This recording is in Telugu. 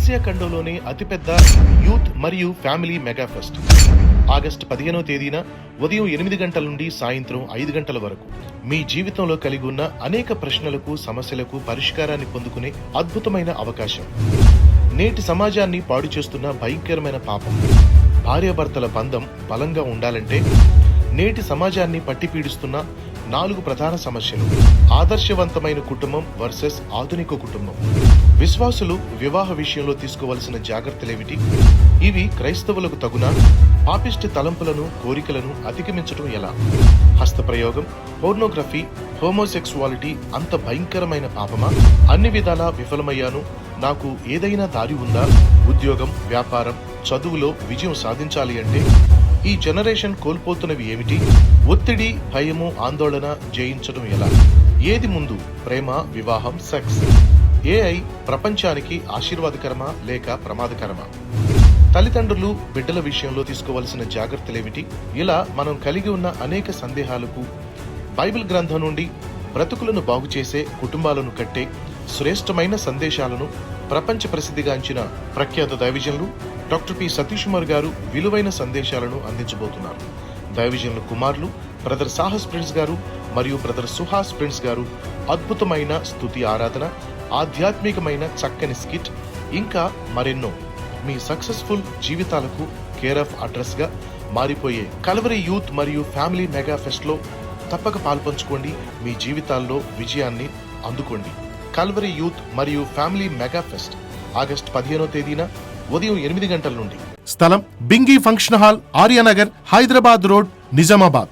ఆసియా ఖండంలోనే అతిపెద్ద యూత్ మరియు ఫ్యామిలీ మెగా ఫెస్ట్ ఆగస్టు 15వ తేదీన ఉదయం 8 గంటల నుండి సాయంత్రం 5 గంటల వరకు మీ జీవితంలో కలిగి ఉన్న అనేక ప్రశ్నలకు సమస్యలకు పరిష్కారాన్ని పొందుకునే అద్భుతమైన అవకాశం. నేటి సమాజాన్ని పాడు చేస్తున్న భయంకరమైన పాపం. భార్యాభర్తల బంధం బలంగా ఉండాలంటే నేటి సమాజాన్ని పట్టిపీడిస్తున్న 4 ప్రధాన సమస్యలు. ఆదర్శవంతమైన కుటుంబం వర్సెస్ ఆధునిక కుటుంబం. విశ్వాసులు వివాహ విషయంలో తీసుకోవలసిన జాగ్రత్తలేమిటి? ఇవి క్రైస్తవులకు తగునా? పాపిష్టి తలంపులను కోరికలను అధిగమించడం ఎలా? హస్తప్రయోగం, పోర్నోగ్రఫీ, హోమోసెక్సువాలిటీ అంత భయంకరమైన పాపమా? అన్ని విధాలా విఫలమయ్యాను, నాకు ఏదైనా దారి ఉందా? ఉద్యోగం, వ్యాపారం, చదువులో విజయం సాధించాలి అంటే ఈ జనరేషన్ కోల్పోతున్నవి ఏమిటి? ఒత్తిడి, భయము, ఆందోళన జయించడం ఎలా? ఏది ముందు, ప్రేమ, వివాహం, సెక్స్? ఏఐ ప్రపంచానికి ఆశీర్వాదకరమా లేక ప్రమాదకరమా? తల్లిదండ్రులు బిడ్డల విషయంలో తీసుకోవలసిన జాగ్రత్తలేమిటి? ఇలా మనం కలిగి ఉన్న అనేక సందేహాలకు బైబిల్ గ్రంథం నుండి బ్రతుకులను బాగుచేసే, కుటుంబాలను కట్టే శ్రేష్టమైన సందేశాలను ప్రపంచ ప్రసిద్ధిగాంచిన ప్రఖ్యాత దైవజనులు డాక్టర్ పి సతీష్ కుమార్ గారు విలువైన సందేశాలను అందించబోతున్నారు. దైవజనుల కుమారులు బ్రదర్ సాహస్ ప్రిన్స్ గారు మరియు బ్రదర్ సుహాస్ ప్రిన్స్ గారు అద్భుతమైన స్తుతి ఆరాధన, ఆధ్యాత్మికమైన చక్కని స్కిట్, ఇంకా మరెన్నో మీ సక్సెస్ఫుల్ జీవితాలకు కేర్ ఆఫ్ అడ్రస్ గా మారిపోయే కల్వరీ యూత్ మరియు ఫ్యామిలీ మెగా ఫెస్ట్ లో తప్పక పాల్పంచుకోండి. మీ జీవితాల్లో విజయాన్ని అందుకోండి. కల్వరీ యూత్ మరియు ఫ్యామిలీ మెగా ఫెస్ట్ ఆగస్టు 15వ తేదీన ఉదయం 8 గంటల నుండి. స్థలం Bingi function hall, Aryanagar, Hyderabad road, Nizamabad.